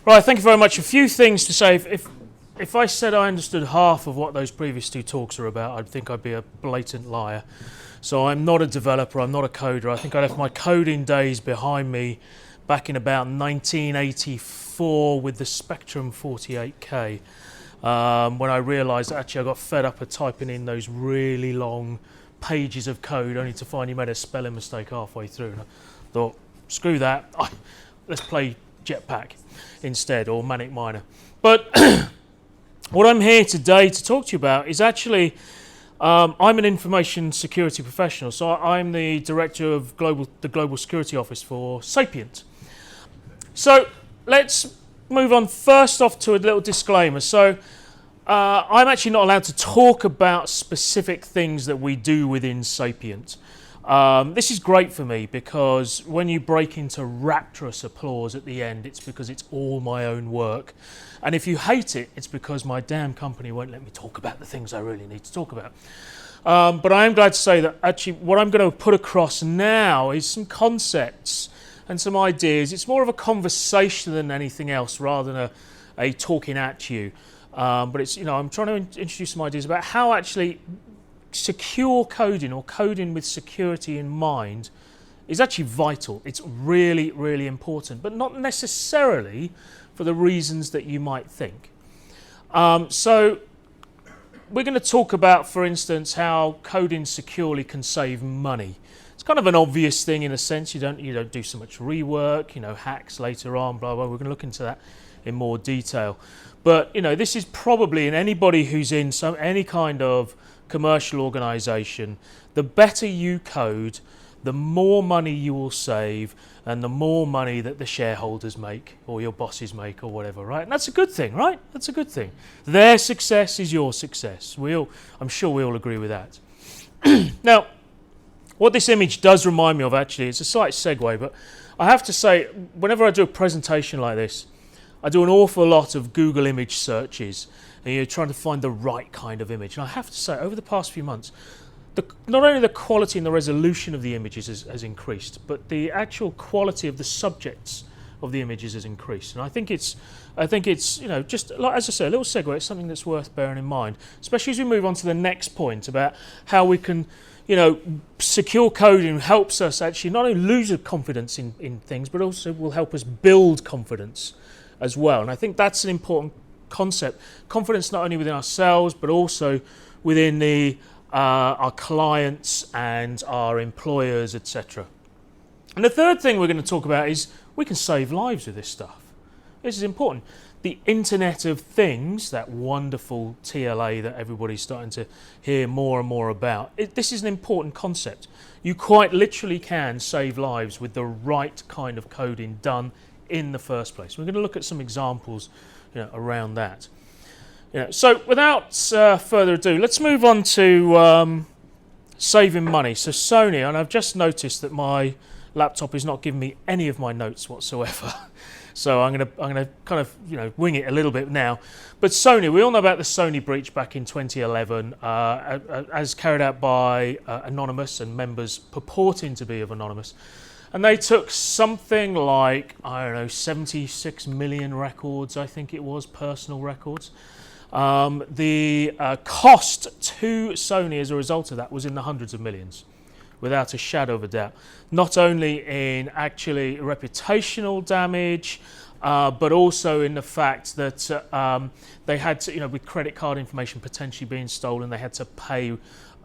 Right, thank you very much. A few things to say. If I said I understood half of what those previous two talks are about, I'd think I'd be a blatant liar. So I'm not a developer, I'm not a coder. I think I left my coding days behind me back in about 1984 with the Spectrum 48K, when I realised that actually I got fed up of typing in those really long pages of code only to find you made a spelling mistake halfway through. And I thought, screw that, let's play Jetpack instead, or Manic Miner. But what I'm here today to talk to you about is actually, I'm an information security professional, so I'm the director of the Global Security Office for Sapient. So let's move on first off to a little disclaimer. So I'm actually not allowed to talk about specific things that we do within Sapient. This is great for me because when you break into rapturous applause at the end, it's because it's all my own work. And if you hate it, it's because my damn company won't let me talk about the things I really need to talk about. But I am glad to say that actually what I'm going to put across now is some concepts and some ideas. It's more of a conversation than anything else rather than a talking at you. But it's, I'm trying to introduce some ideas about how actually secure coding or coding with security in mind is actually vital. It's really, really important, but not necessarily for the reasons that you might think. So we're going to talk about, for instance, how coding securely can save money. It's kind of an obvious thing in a sense. You don't do so much rework, hacks later on, blah, blah. We're going to look into that in more detail. But, this is probably in anybody who's in any kind of commercial organization, the better you code, the more money you will save and the more money that the shareholders make or your bosses make or whatever, right? And that's a good thing, right? That's a good thing. Their success is your success. I'm sure we all agree with that. Now, what this image does remind me of actually, it's a slight segue, but I have to say, whenever I do a presentation like this, I do an awful lot of Google image searches and you're trying to find the right kind of image. And I have to say, over the past few months, not only the quality and the resolution of the images has increased, but the actual quality of the subjects of the images has increased. And I think it's just like, as I say, a little segue. It's something that's worth bearing in mind, especially as we move on to the next point about how we can, secure coding helps us actually not only lose confidence in things, but also will help us build confidence as well. And I think that's an important concept. Confidence not only within ourselves, but also within our clients and our employers, etc. And the third thing we're going to talk about is we can save lives with this stuff. This is important. The Internet of Things, that wonderful TLA that everybody's starting to hear more and more about, this is an important concept. You quite literally can save lives with the right kind of coding done in the first place. We're going to look at some examples around that. So without further ado, let's move on to saving money. So Sony, and I've just noticed that my laptop is not giving me any of my notes whatsoever. So I'm gonna kind of wing it a little bit now. But Sony, we all know about the Sony breach back in 2011, as carried out by Anonymous and members purporting to be of Anonymous. And they took something like, 76 million records, I think it was, personal records. The cost to Sony as a result of that was in the hundreds of millions, without a shadow of a doubt. Not only in actually reputational damage, but also in the fact that they had to, with credit card information potentially being stolen, they had to pay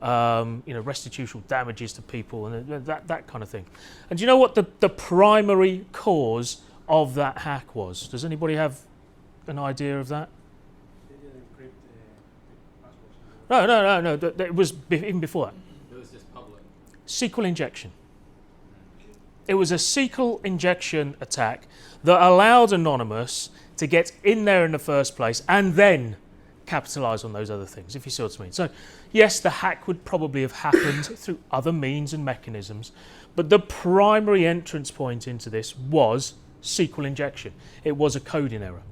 restitutional damages to people and that kind of thing. And do you know what the primary cause of that hack was? Does anybody have an idea of that? They didn't encrypt the passwords. No. It was even before that. It was just public. SQL injection. It was a SQL injection attack that allowed Anonymous to get in there in the first place and then capitalize on those other things, if you see what I mean. So yes, the hack would probably have happened through other means and mechanisms, but the primary entrance point into this was SQL injection. It was a coding error.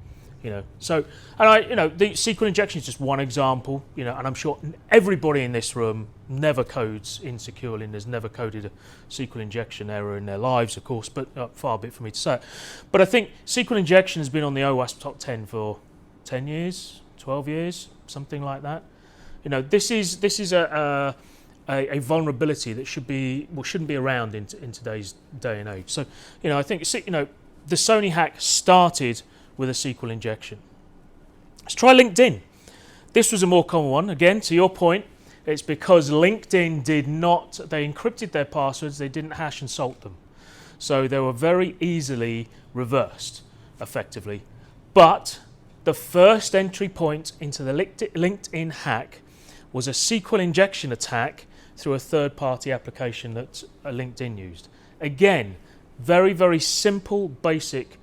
So, and the SQL injection is just one example, and I'm sure everybody in this room never codes insecurely and has never coded a SQL injection error in their lives, of course, but far be it for me to say it. But I think SQL injection has been on the OWASP top 10 for 10 years, 12 years, something like that. This is a vulnerability that shouldn't be around in today's day and age. So, I think the Sony hack started with a SQL injection. Let's try LinkedIn. This was a more common one. Again, to your point, it's because LinkedIn they encrypted their passwords, they didn't hash and salt them. So they were very easily reversed, effectively. But the first entry point into the LinkedIn hack was a SQL injection attack through a third-party application that LinkedIn used. Again, very, very simple, basic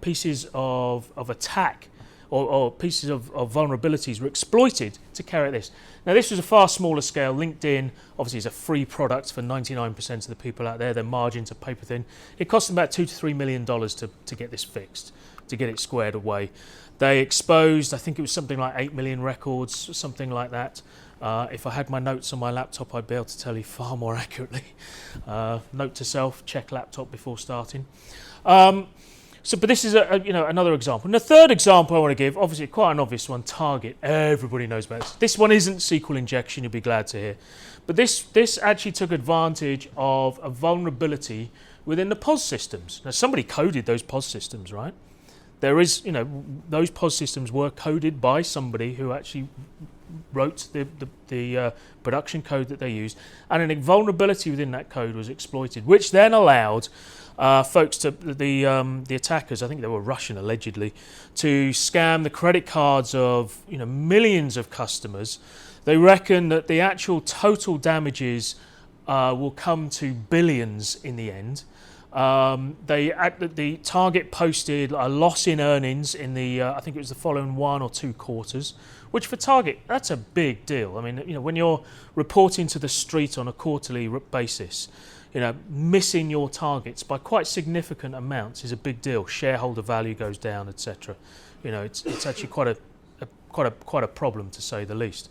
pieces of attack or pieces of vulnerabilities were exploited to carry out this. Now, this was a far smaller scale. LinkedIn obviously is a free product for 99% of the people out there. Their margins are paper thin. It cost them about $2 to $3 million to get this fixed, to get it squared away. They exposed, I think it was something like 8 million records, something like that. If I had my notes on my laptop, I'd be able to tell you far more accurately. Note to self: check laptop before starting. But this is another example. And the third example I want to give, obviously quite an obvious one, Target. Everybody knows about this. This one isn't SQL injection, you'll be glad to hear. But this actually took advantage of a vulnerability within the POS systems. Now, somebody coded those POS systems, right? There is, those POS systems were coded by somebody who actually wrote the production code that they used, and a vulnerability within that code was exploited, which then allowed folks the attackers, I think they were Russian allegedly, to scam the credit cards of millions of customers. They reckon that the actual total damages will come to billions in the end. The Target posted a loss in earnings in I think it was the following 1 or 2 quarters, which for Target, that's a big deal. I mean, when you're reporting to the street on a quarterly basis, missing your targets by quite significant amounts is a big deal. Shareholder value goes down, etc. It's actually quite a problem, to say the least.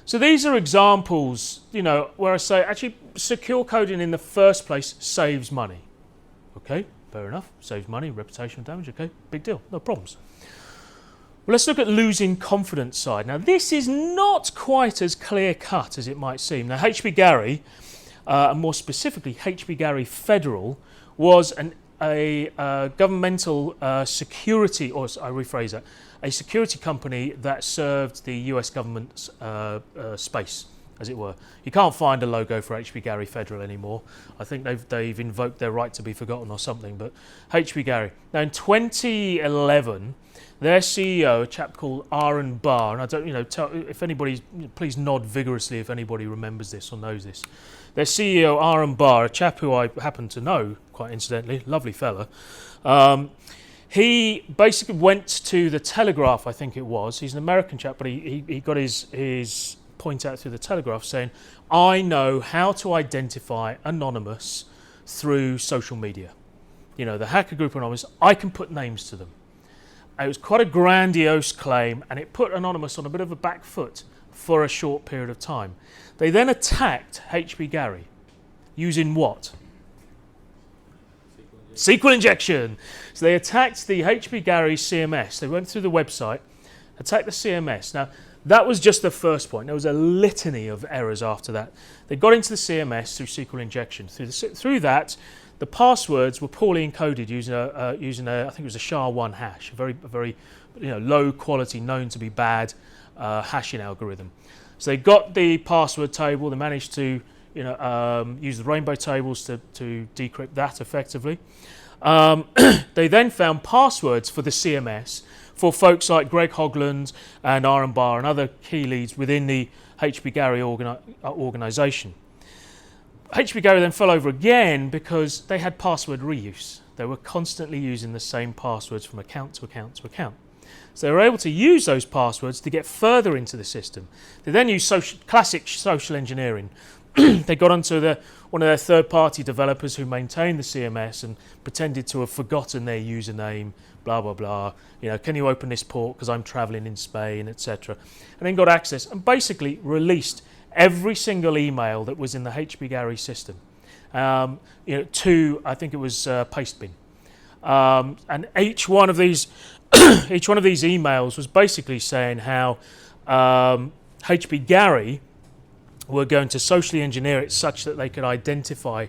So these are examples, where I say actually secure coding in the first place saves money. Okay, fair enough. Saves money, reputational damage. Okay, big deal, no problems. Well, let's look at losing confidence side. Now, this is not quite as clear cut as it might seem. Now, HB Gary, and more specifically HB Gary Federal, was a governmental security, or I rephrase that, a security company that served the US government's space, as it were. You can't find a logo for HB Gary Federal anymore. I think they've invoked their right to be forgotten or something, but HB Gary. Now, in 2011, their CEO, a chap called Aaron Barr, and I don't, if anybody, please nod vigorously if anybody remembers this or knows this. Their CEO, Aaron Barr, a chap who I happen to know, quite incidentally, lovely fella, he basically went to the Telegraph, I think it was. He's an American chap, but he got his point out through the Telegraph saying, I know how to identify Anonymous through social media. The hacker group Anonymous, I can put names to them. It was quite a grandiose claim, and it put Anonymous on a bit of a back foot for a short period of time. They then attacked HB Gary using what? SQL injection. So they attacked the HB Gary CMS. They went through the website, attacked the CMS. Now, that was just the first point. There was a litany of errors after that. They got into the CMS through SQL injection. Through that, the passwords were poorly encoded using I think it was a SHA-1 hash, a very low quality, known to be bad hashing algorithm. So they got the password table. They managed to use the rainbow tables to decrypt that effectively. They then found passwords for the CMS for folks like Greg Hogland and Aaron Barr and other key leads within the HB Gary organisation. HB Gary then fell over again because they had password reuse. They were constantly using the same passwords from account to account to account. So they were able to use those passwords to get further into the system. They then used classic social engineering. they got onto one of their third-party developers who maintained the CMS and pretended to have forgotten their username, blah, blah, blah. Can you open this port because I'm traveling in Spain, etc. And then got access and basically released every single email that was in the HB Gary system to, I think it was Pastebin. And each one of these emails was basically saying how HB Gary were going to socially engineer it such that they could identify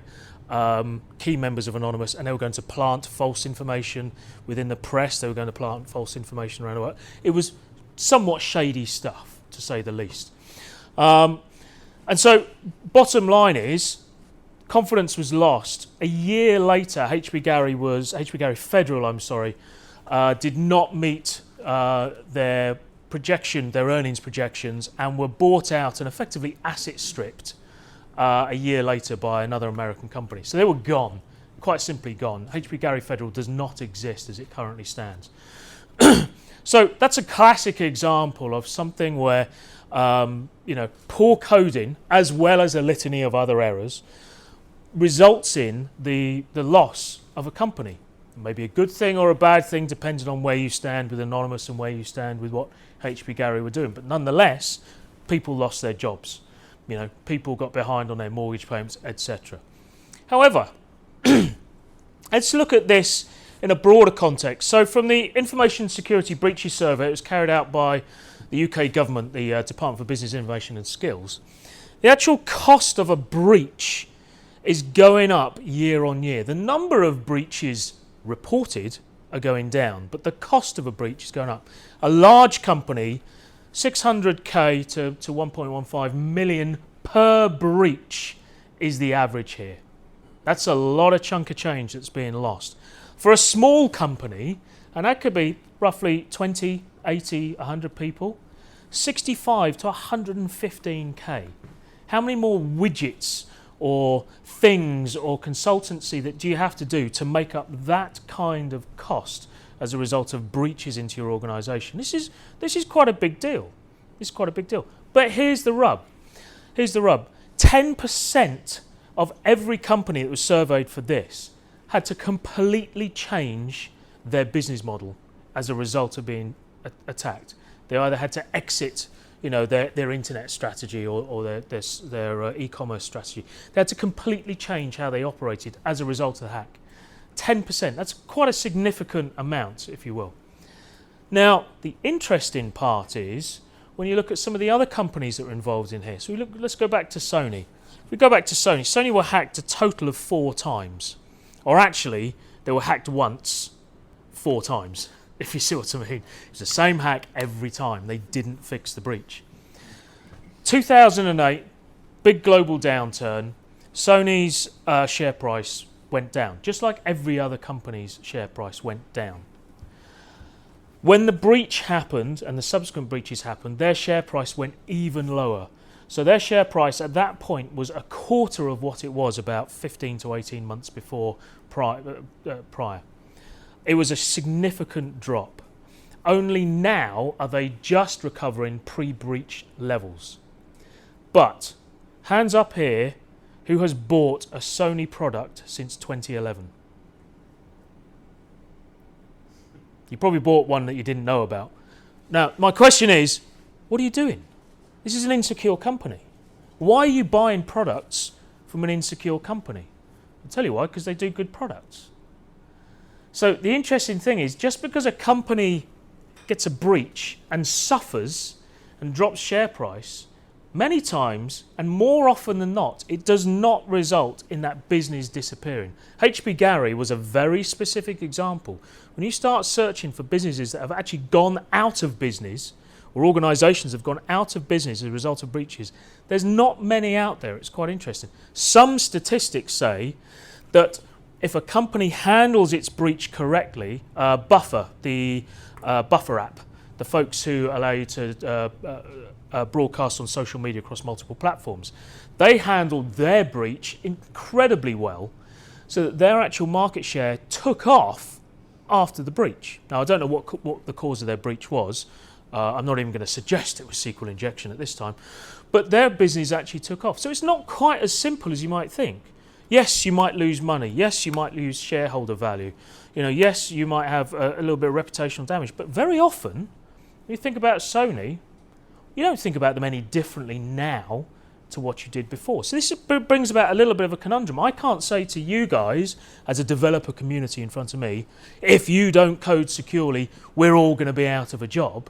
key members of Anonymous, and they were going to plant false information within the press. They were going to plant false information around the world. It was somewhat shady stuff, to say the least. And so, bottom line is, confidence was lost. A year later, HB Gary Federal, did not meet their earnings projections, and were bought out and effectively asset stripped a year later by another American company. So they were gone, quite simply gone. HB Gary Federal does not exist as it currently stands. So that's a classic example of something where poor coding, as well as a litany of other errors, results in the loss of a company. Maybe a good thing or a bad thing, depending on where you stand with Anonymous and where you stand with what HB Gary were doing. But nonetheless, people lost their jobs. People got behind on their mortgage payments, etc. However, let's look at this in a broader context. So from the Information Security Breaches Survey, it was carried out by the UK government, the Department for Business Innovation and Skills. The actual cost of a breach is going up year on year. The number of breaches reported are going down, but the cost of a breach is going up. A large company, 600k to 1.15 million per breach is the average here. That's a lot of chunk of change that's being lost. For a small company, and that could be roughly 20, 80, 100 people, 65 to 115k. How many more widgets or things or consultancy that do you have to do to make up that kind of cost as a result of breaches into your organisation? This is quite a big deal. It's quite a big deal. But here's the rub. 10% of every company that was surveyed for this had to completely change their business model as a result of being attacked. They either had to exit their internet strategy or their e-commerce strategy. They had to completely change how they operated as a result of the hack. 10%, that's quite a significant amount, if you will. Now, the interesting part is when you look at some of the other companies that were involved in here. So let's go back to Sony. If we go back to Sony, Sony were hacked a total of 4 times. Or actually, they were hacked once 4 times. If you see what I mean. It's the same hack every time. They didn't fix the breach. 2008, big global downturn. Sony's share price went down, just like every other company's share price went down. When the breach happened and the subsequent breaches happened, their share price went even lower. So their share price at that point was a quarter of what it was about 15 to 18 months before prior. It was a significant drop. Only now are they just recovering pre-breach levels. But, hands up here, who has bought a Sony product since 2011? You probably bought one that you didn't know about. Now, my question is, what are you doing? This is an insecure company. Why are you buying products from an insecure company? I'll tell you why, because they do good products. So the interesting thing is, just because a company gets a breach and suffers and drops share price, many times, and more often than not, it does not result in that business disappearing. HB Gary was a very specific example. When you start searching for businesses that have actually gone out of business, or organisations have gone out of business as a result of breaches, there's not many out there. It's quite interesting. Some statistics say that if a company handles its breach correctly, Buffer, the Buffer app, the folks who allow you to broadcast on social media across multiple platforms, they handled their breach incredibly well, so that their actual market share took off after the breach. Now, I don't know what the cause of their breach was. I'm not even going to suggest it was SQL injection at this time. But their business actually took off. So it's not quite as simple as you might think. Yes, you might lose money. Yes, you might lose shareholder value. Yes, you might have a little bit of reputational damage. But very often, when you think about Sony, you don't think about them any differently now to what you did before. So this brings about a little bit of a conundrum. I can't say to you guys, as a developer community in front of me, if you don't code securely, we're all going to be out of a job.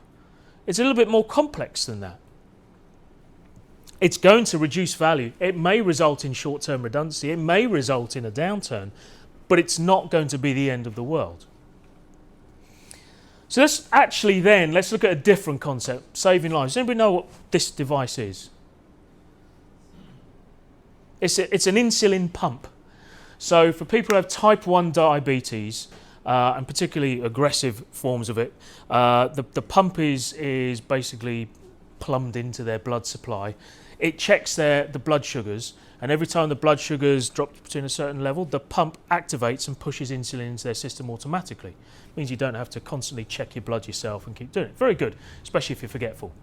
It's a little bit more complex than that. It's going to reduce value. It may result in short-term redundancy. It may result in a downturn, but it's not going to be the end of the world. So let's look at a different concept, saving lives. Does anybody know what this device is? It's an insulin pump. So for people who have type 1 diabetes, and particularly aggressive forms of it, the pump is basically plumbed into their blood supply. It checks the blood sugars, and every time the blood sugars drop between a certain level, the pump activates and pushes insulin into their system automatically. It means you don't have to constantly check your blood yourself and keep doing it. Very good, especially if you're forgetful.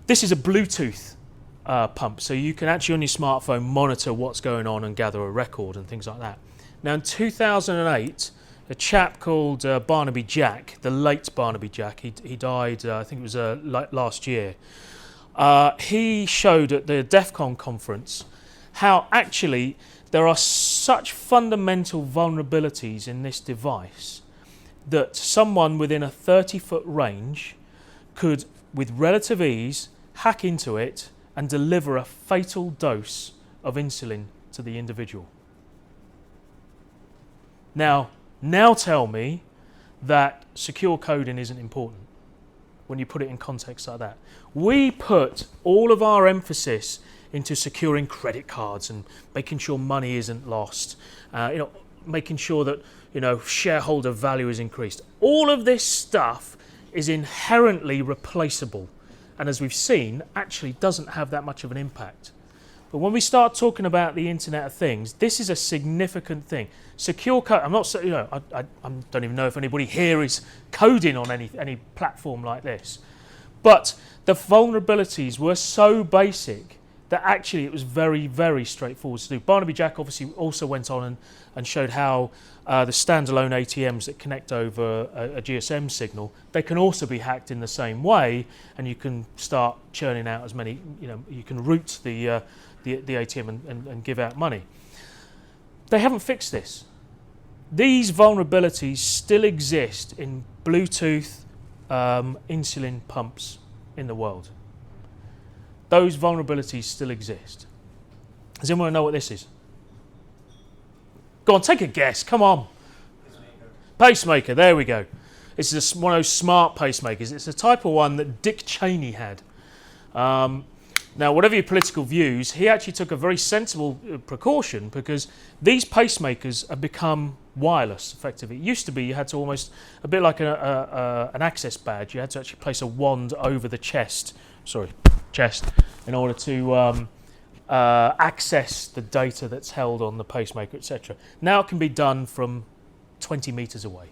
This is a Bluetooth pump, so you can actually on your smartphone monitor what's going on and gather a record and things like that. Now in 2008, a chap called Barnaby Jack, the late Barnaby Jack, he died, I think it was last year. He showed at the DEF CON conference how actually there are such fundamental vulnerabilities in this device that someone within a 30-foot range could, with relative ease, hack into it and deliver a fatal dose of insulin to the individual. Now tell me that secure coding isn't important when you put it in context like that. We put all of our emphasis into securing credit cards and making sure money isn't lost, making sure that shareholder value is increased. All of this stuff is inherently replaceable, and as we've seen, actually doesn't have that much of an impact. But when we start talking about the Internet of Things, this is a significant thing. Secure code. I'm not saying, I don't even know if anybody here is coding on any platform like this. But the vulnerabilities were so basic that actually it was very, very straightforward to do. Barnaby Jack obviously also went on and showed how the standalone ATMs that connect over a GSM signal, they can also be hacked in the same way, and you can start churning out as many, you can route the ATM and give out money. They haven't fixed this. These vulnerabilities still exist in Bluetooth insulin pumps in the world. Those vulnerabilities still exist. Does anyone know what this is? Go on, take a guess. Come on. Pacemaker, there we go. It's one of those smart pacemakers. It's the type of one that Dick Cheney had. Now, whatever your political views, he actually took a very sensible precaution, because these pacemakers have become wireless, effectively. It used to be you had to almost, a bit like an access badge, you had to actually place a wand over the chest, in order to access the data that's held on the pacemaker, etc. Now it can be done from 20 meters away.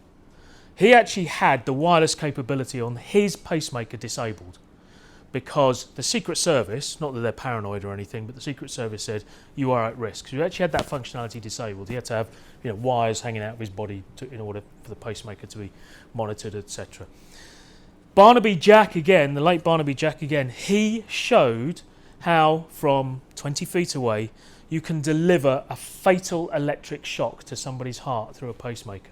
He actually had the wireless capability on his pacemaker disabled, because the Secret Service, not that they're paranoid or anything, but the Secret Service said you are at risk. So he actually had that functionality disabled. He had to have wires hanging out of his body in order for the pacemaker to be monitored, etc. Barnaby Jack again, the late Barnaby Jack again, he showed how from 20 feet away you can deliver a fatal electric shock to somebody's heart through a pacemaker.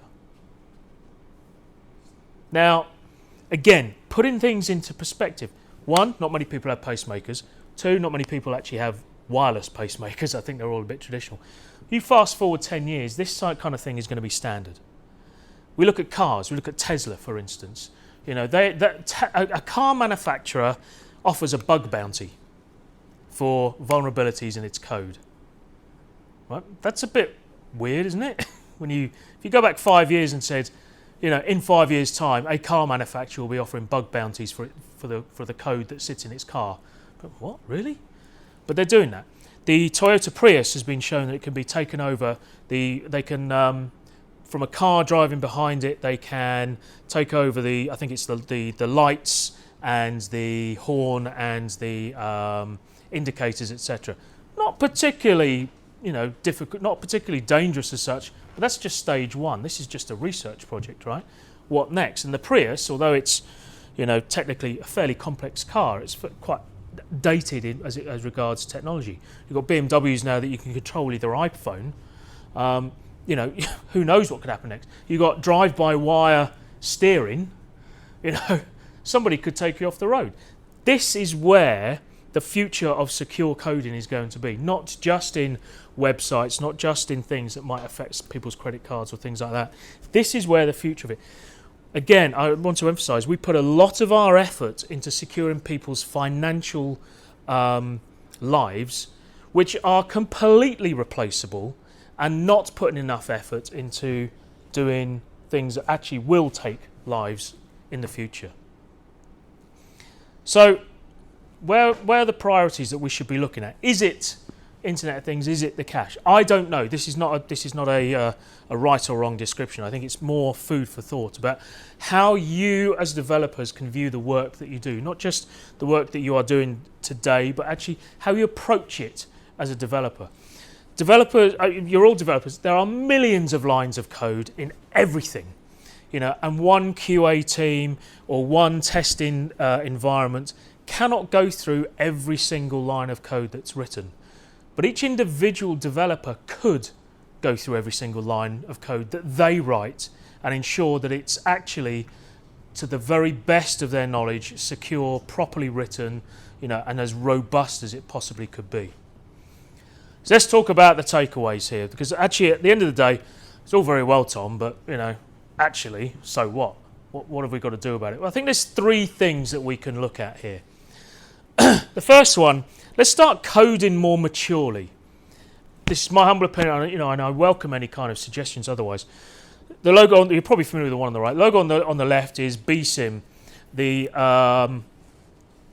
Now, again, putting things into perspective. One, not many people have pacemakers. Two, not many people actually have wireless pacemakers. I think they're all a bit traditional. You fast forward 10 years, this kind of thing is going to be standard. We look at cars. We look at Tesla, for instance. A car manufacturer offers a bug bounty for vulnerabilities in its code. Right? That's a bit weird, isn't it? If you go back 5 years and said, in 5 years' time, a car manufacturer will be offering bug bounties for the code that sits in its car. But what, really? But they're doing that. The Toyota Prius has been shown that it can be taken over. They can, from a car driving behind it, they can take over I think it's the lights and the horn and the indicators, etc. Not particularly, difficult, not particularly dangerous as such, but that's just stage one. This is just a research project, right? What next? And the Prius, although it's, technically a fairly complex car, it's quite dated as regards technology. You've got BMWs now that you can control with your iPhone. Who knows what could happen next? You've got drive-by-wire steering. Somebody could take you off the road. This is where the future of secure coding is going to be, not just in websites, not just in things that might affect people's credit cards or things like that. This is where the future of it. Again, I want to emphasize, we put a lot of our effort into securing people's financial lives, which are completely replaceable, and not putting enough effort into doing things that actually will take lives in the future. So, where are the priorities that we should be looking at? Is it Internet of Things? Is it the cache? I don't know. This is not a right or wrong description. I think it's more food for thought about how you as developers can view the work that you do, not just the work that you are doing today, but actually how you approach it as a developer. Developers, you're all developers. There are millions of lines of code in everything, and one QA team or one testing environment cannot go through every single line of code that's written. But each individual developer could go through every single line of code that they write and ensure that it's actually, to the very best of their knowledge, secure, properly written, and as robust as it possibly could be. So let's talk about the takeaways here, because actually at the end of the day, it's all very well, Tom, but actually, so what? What have we got to do about it? Well, I think there's three things that we can look at here. The first one, let's start coding more maturely. This is my humble opinion, and I welcome any kind of suggestions otherwise. The logo, you're probably familiar with the one on the right. The logo on the left is BSIM.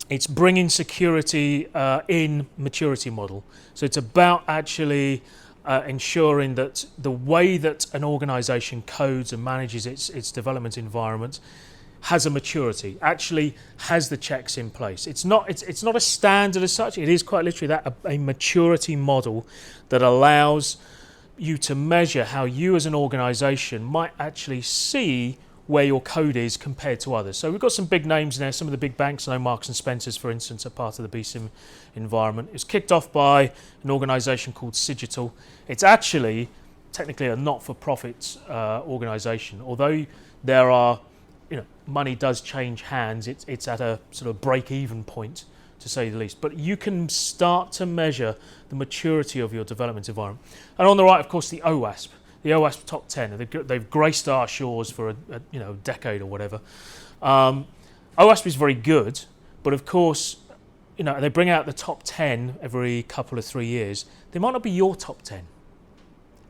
It's bringing security in maturity model. So it's about actually ensuring that the way that an organization codes and manages its development environment has a maturity, actually has the checks in place. It's not a standard as such. It is quite literally that, a maturity model that allows you to measure how you as an organization might actually see where your code is compared to others. So we've got some big names in there. Some of the big banks, I know Marks and Spencer's, for instance, are part of the BSIM environment. It's kicked off by an organization called Cigital. It's actually technically a not-for-profit organization, although there are, money does change hands. It's at a sort of break-even point, to say the least. But you can start to measure the maturity of your development environment. And on the right, of course, the OWASP. The OWASP top 10. They've graced our shores for a decade or whatever. OWASP is very good, but of course, they bring out the top 10 every couple of 3 years. They might not be your top 10.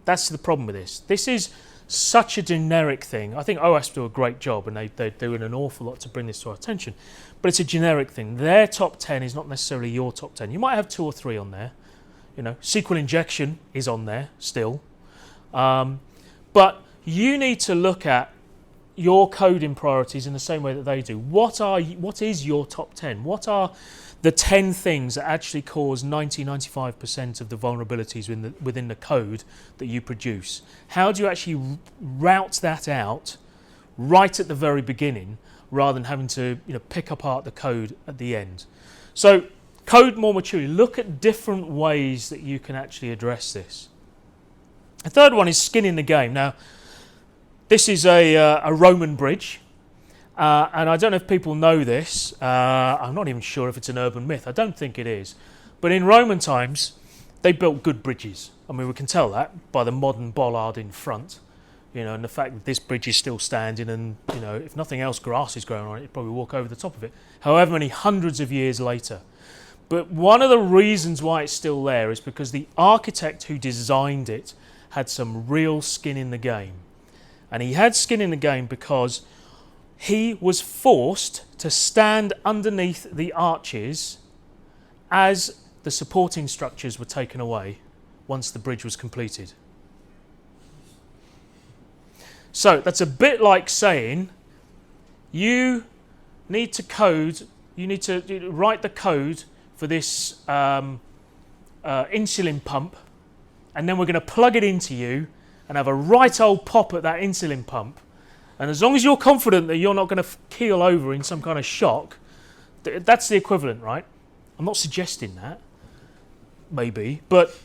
That's the problem with this. This is such a generic thing. I think OWASP do a great job, and they're doing an awful lot to bring this to our attention. But it's a generic thing. Their top 10 is not necessarily your top 10. You might have 2 or 3 on there. SQL injection is on there still. But you need to look at your coding priorities in the same way that they do. What is your top 10? What are the 10 things that actually cause 95% of the vulnerabilities within the code that you produce? How do you actually route that out right at the very beginning, rather than having to pick apart the code at the end? So code more maturely. Look at different ways that you can actually address this. The third one is skin in the game. Now, this is a Roman bridge, and I don't know if people know this. I'm not even sure if it's an urban myth. I don't think it is. But in Roman times, they built good bridges. I mean, we can tell that by the modern bollard in front, and the fact that this bridge is still standing, and, if nothing else, grass is growing on it, you'd probably walk over the top of it, however many hundreds of years later. But one of the reasons why it's still there is because the architect who designed it had some real skin in the game. And he had skin in the game because he was forced to stand underneath the arches as the supporting structures were taken away once the bridge was completed. So that's a bit like saying, you need to code. You need to write the code for this insulin pump, and then we're going to plug it into you and have a right old pop at that insulin pump. And as long as you're confident that you're not going to keel over in some kind of shock, that's the equivalent, right? I'm not suggesting that, maybe, but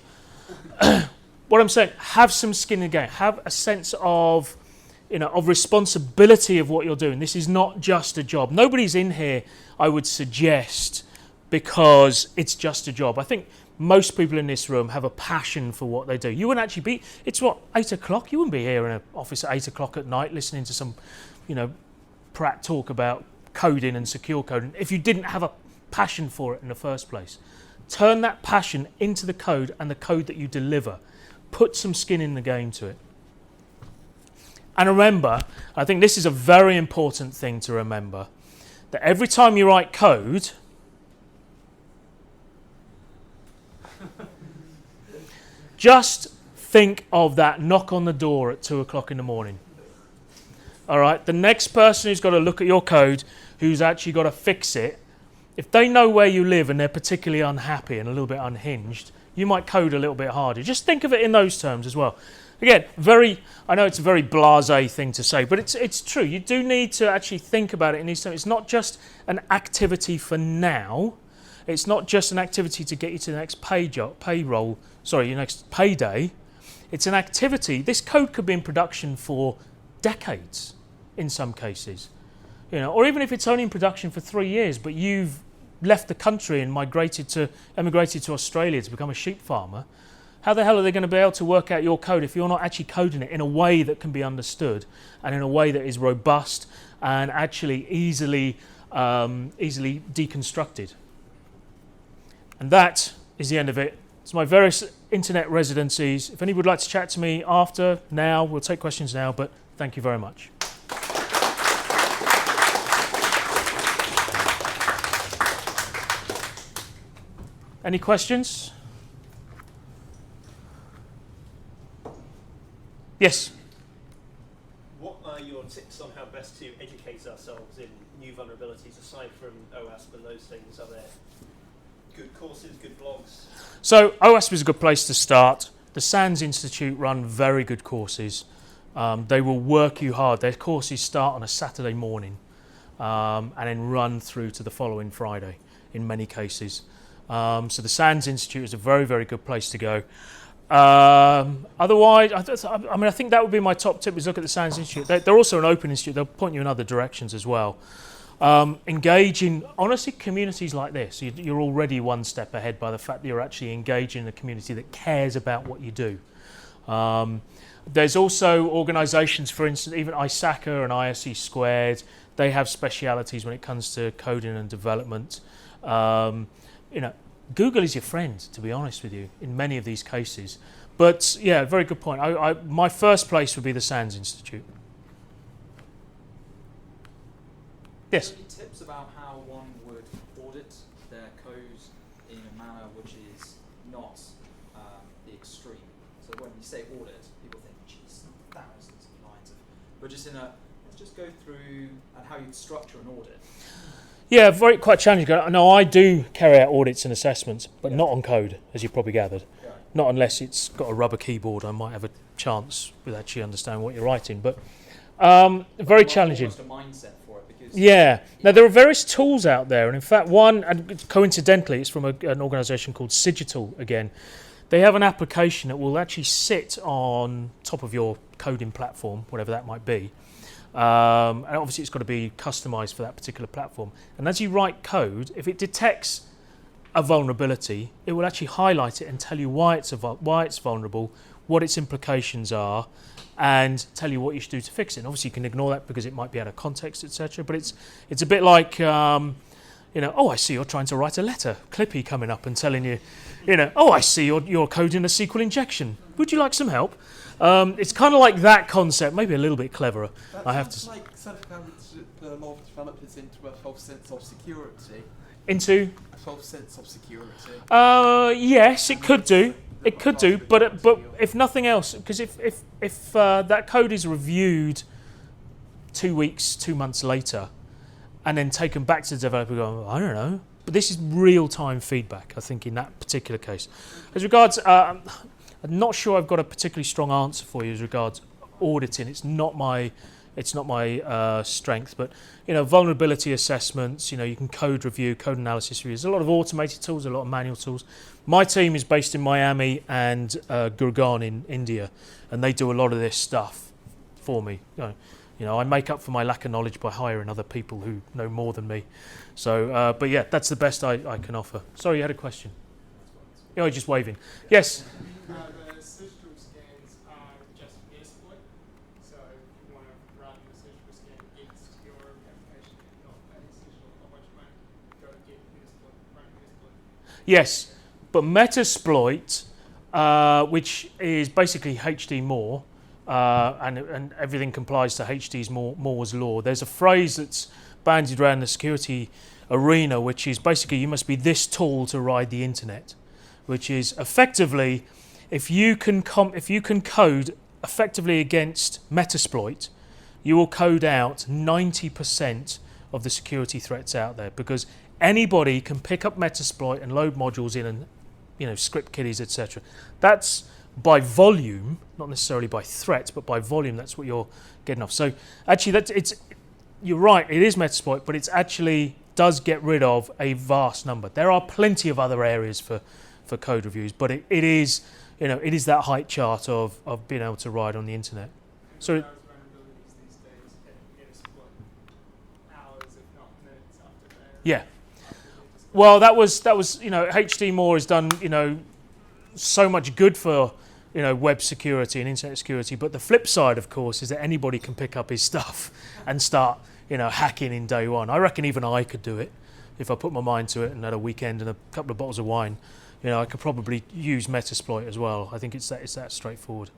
what I'm saying, have some skin in the game. Have a sense of, of responsibility of what you're doing. This is not just a job. Nobody's in here, I would suggest, because it's just a job. I think most people in this room have a passion for what they do. You wouldn't actually be, 8 o'clock? You wouldn't be here in an office at 8 o'clock at night listening to some, prat talk about coding and secure coding if you didn't have a passion for it in the first place. Turn that passion into the code and the code that you deliver. Put some skin in the game to it. And remember, I think this is a very important thing to remember, that every time you write code, just think of that knock on the door at 2 o'clock in the morning. All right, the next person who's got to look at your code, who's actually got to fix it, if they know where you live and they're particularly unhappy and a little bit unhinged, you might code a little bit harder. Just think of it in those terms as well. Again, I know it's a very blasé thing to say, but it's true. You do need to actually think about it in these terms. It's not just an activity for now. It's not just an activity to get you to the next your next payday. It's an activity. This code could be in production for decades in some cases. Or even if it's only in production for 3 years, but you've left the country and emigrated to Australia to become a sheep farmer, how the hell are they going to be able to work out your code if you're not actually coding it in a way that can be understood and in a way that is robust and actually easily deconstructed? And that is the end of it. It's my various internet residencies. If anybody would like to chat to me after, now, we'll take questions now, but thank you very much. Any questions? Yes? What are your tips on how best to educate ourselves in new vulnerabilities, aside from OWASP and those things? Are there good courses, good blogs? So OWASP is a good place to start. The SANS Institute run very good courses. They will work you hard. Their courses start on a Saturday morning and then run through to the following Friday in many cases. So the SANS Institute is a very, very good place to go. Otherwise, I think that would be my top tip, is look at the SANS Institute. They're also an open institute. They'll point you in other directions as well. Engage in, honestly, communities like this. You're already one step ahead by the fact that you're actually engaging in a community that cares about what you do. There's also organisations, for instance, even ISACA and ISE Squared, they have specialities when it comes to coding and development. Google is your friend, to be honest with you, in many of these cases. But yeah, very good point. My first place would be the SANS Institute. Yes? Any tips about how one would audit their code in a manner which is not the extreme? So when you say audit, people think, geez, thousands of lines of, but just let's just go through and how you'd structure an audit. Yeah, quite challenging. No, I do carry out audits and assessments, but not on code, as you probably gathered. Yeah. Not unless it's got a rubber keyboard. I might have a chance with actually understanding what you're writing, but very challenging. Almost a mindset for it, because yeah. Now, there are various tools out there, and in fact, one, and coincidentally, it's from an organisation called Sigital again. They have an application that will actually sit on top of your coding platform, whatever that might be. And obviously it's got to be customized for that particular platform. And as you write code, if it detects a vulnerability, it will actually highlight it and tell you why it's vulnerable, what its implications are, and tell you what you should do to fix it. And obviously you can ignore that because it might be out of context, etc. But it's a bit like, I see you're trying to write a letter. Clippy coming up and telling you, I see you're coding a SQL injection. Would you like some help? It's kind of like that concept, maybe a little bit cleverer. That I have to. like something that would put a lot of developers into a false sense of security. Into? A false sense of security. Yes, it could do. It could do, but if nothing else, because if that code is reviewed 2 weeks, 2 months later, and then taken back to the developer going, I don't know. But this is real-time feedback, I think, in that particular case. As regards, I'm not sure I've got a particularly strong answer for you as regards auditing. It's not my strength, but vulnerability assessments. You can code review, code analysis review. There's a lot of automated tools, a lot of manual tools. My team is based in Miami and Gurgaon in India, and they do a lot of this stuff for me. I make up for my lack of knowledge by hiring other people who know more than me. So, but yeah, that's the best I can offer. Sorry, you had a question. You're just waving. Yes. The surgical scans are just Metasploit, so if you want to run the surgical scan against your application and not a surgical, not much money, go and get Metasploit, run Metasploit. Yes, but Metasploit, which is basically HD Moore, and everything complies to HD's Moore's law. There's a phrase that's bandied around the security arena, which is basically you must be this tall to ride the internet, which is effectively if you can code effectively against Metasploit, you will code out 90% of the security threats out there, because anybody can pick up Metasploit and load modules in and script kiddies, etc. That's by volume, not necessarily by threats, but by volume. That's what you're getting off. So actually, you're right. It is Metasploit, but it's actually does get rid of a vast number. There are plenty of other areas for code reviews, but it is that height chart of being able to ride on the internet. So. Those vulnerabilities these days hit Metasploit hours, if not minutes after they're Yeah. after they're discovered. Well, that was HD Moore has done so much good for web security and internet security, but the flip side, of course, is that anybody can pick up his stuff and start hacking in day one. I reckon even I could do it if I put my mind to it and had a weekend and a couple of bottles of wine. I could probably use Metasploit as well. I think it's that straightforward.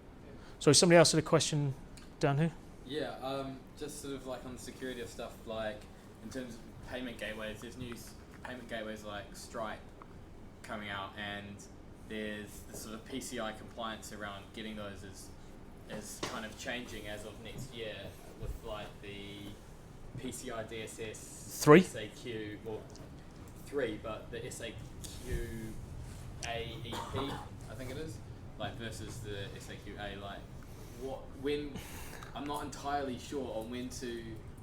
So somebody else had a question down here? Yeah, just sort of like on the security of stuff, like in terms of payment gateways, there's new payment gateways like Stripe coming out, and there's the sort of PCI compliance around getting those is kind of changing as of next year with like the PCI DSS 3? SAQ, well 3, but the SAQ AEP, I think it is, like versus the SAQA, like when I'm not entirely sure on when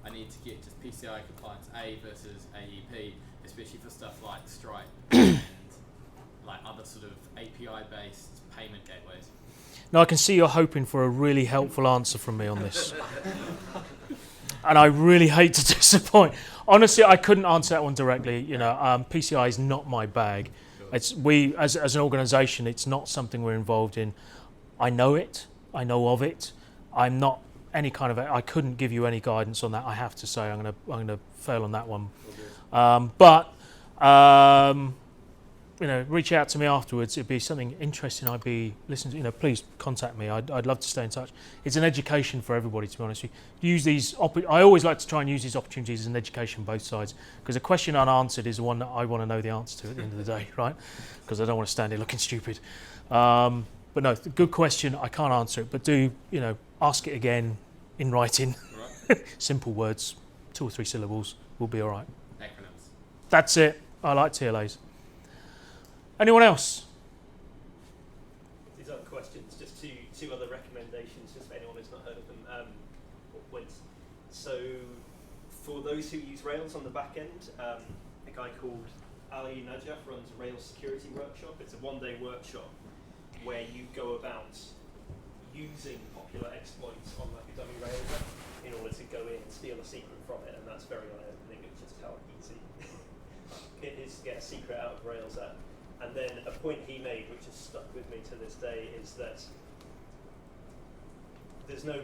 I need to get just PCI compliance A versus AEP, especially for stuff like Stripe and like other sort of API-based payment gateways. Now I can see you're hoping for a really helpful answer from me on this. And I really hate to disappoint. Honestly, I couldn't answer that one directly. PCI is not my bag. It's as an organisation, it's not something we're involved in. I know it. I know of it. I'm not any kind of. I couldn't give you any guidance on that. I have to say, I'm gonna fail on that one. But reach out to me afterwards. It'd be something interesting. I'd be listening to. Please contact me. I'd love to stay in touch. It's an education for everybody, to be honest with you. Use these. I always like to try and use these opportunities as an education, both sides, because a question unanswered is the one that I want to know the answer to at the end of the day, right? Because I don't want to stand here looking stupid. But no, good question. I can't answer it, but do ask it again in writing. Right. Simple words, 2 or 3 syllables. We'll be all right. Acronyms. That's it. I like TLAs. Anyone else? These other questions, just two other recommendations, just for anyone who's not heard of them. So, for those who use Rails on the back end, a guy called Ali Najaf runs a Rails security workshop. It's a one-day workshop where you go about using popular exploits on like a dummy Rails app in order to go in and steal a secret from it, and that's very eye-opening at just how easy it is to get a secret out of Rails app. And then a point he made, which has stuck with me to this day, is that there's no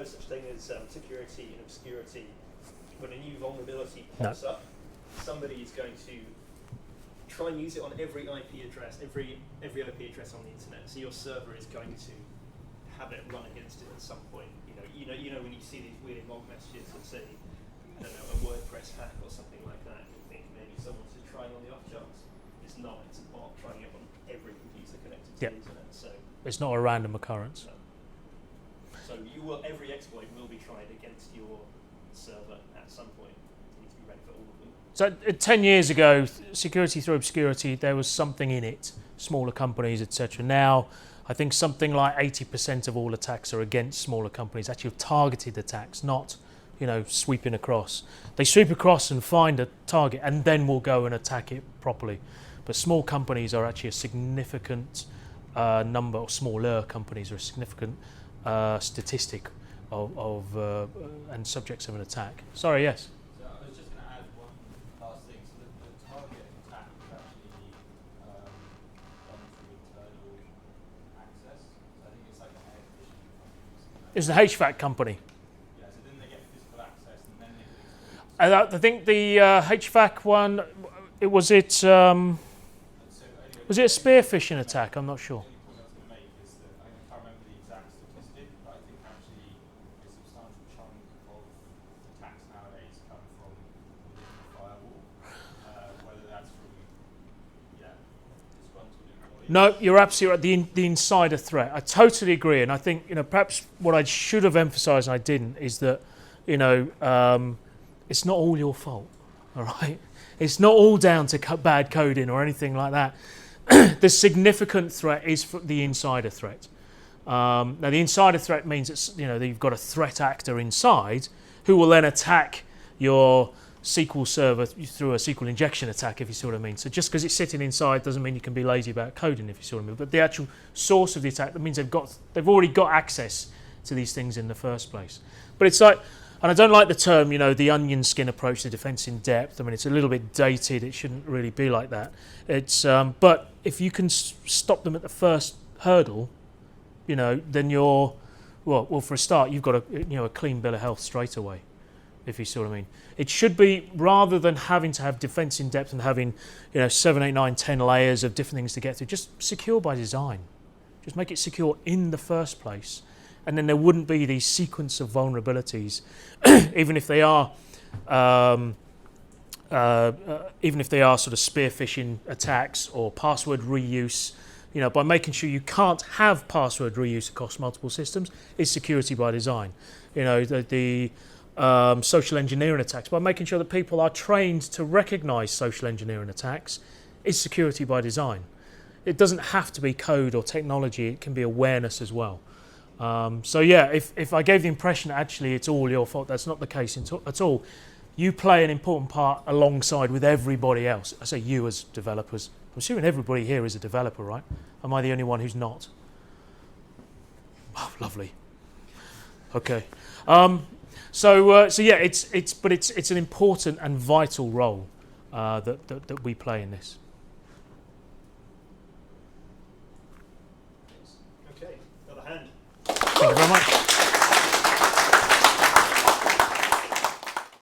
such thing as security and obscurity. When a new vulnerability pops up, somebody is going to try and use it on every IP address, every IP address on the internet. So your server is going to have it run against it at some point. You know when you see these weird log messages that say, I don't know, a WordPress hack or something like that, you think maybe someone's just trying on the off chance. It's not. It's a bot trying it on every computer connected to the internet. So it's not a random occurrence. So every exploit will be tried against your server at some point. You need to be ready So 10 years ago, security through obscurity, there was something in it, smaller companies, etc. Now, I think something like 80% of all attacks are against smaller companies, actually targeted attacks, not, sweeping across. They sweep across and find a target and then will go and attack it properly. But small companies are actually a significant number, or smaller companies are a significant statistic of and subjects of an attack. Sorry, yes? So I was just going to add one last thing. So the target attack is actually done through internal access. So I think it's like an air conditioning company. It's the HVAC company. Yeah, so then they get physical access and then they can exploit. I think the HVAC one, was it a spear phishing attack? I'm not sure. The only point I was going to make is that I can't remember the exact statistic, but I think actually a substantial chunk of attacks nowadays come from within the firewall, whether that's from disgruntled employees. No, you're absolutely right. The insider threat. I totally agree, and I think perhaps what I should have emphasised and I didn't is that it's not all your fault. All right, it's not all down to bad coding or anything like that. The significant threat is the insider threat. Now, the insider threat means that you've got a threat actor inside who will then attack your SQL server through a SQL injection attack, if you see what I mean. So just because it's sitting inside doesn't mean you can be lazy about coding, if you see what I mean. But the actual source of the attack, that means they've already got access to these things in the first place. But it's like, and I don't like the term, the onion skin approach to defense in depth. I mean, it's a little bit dated. It shouldn't really be like that. It's but if you can stop them at the first hurdle, then you're well. For a start, you've got a clean bill of health straight away, if you see what I mean. It should be, rather than having to have defense in depth and having 7, 8, 9, 10 layers of different things to get through, just secure by design. Just make it secure in the first place. And then there wouldn't be these sequence of vulnerabilities, even if they are sort of spear phishing attacks or password reuse. By making sure you can't have password reuse across multiple systems is security by design. The social engineering attacks, by making sure that people are trained to recognise social engineering attacks, is security by design. It doesn't have to be code or technology; it can be awareness as well. If I gave the impression that actually it's all your fault, that's not the case at all. You play an important part alongside with everybody else. I say you as developers. I'm assuming everybody here is a developer, right? Am I the only one who's not? Oh, lovely. Okay. It's an important and vital role that we play in this. Okay, got a hand. Thank you very much.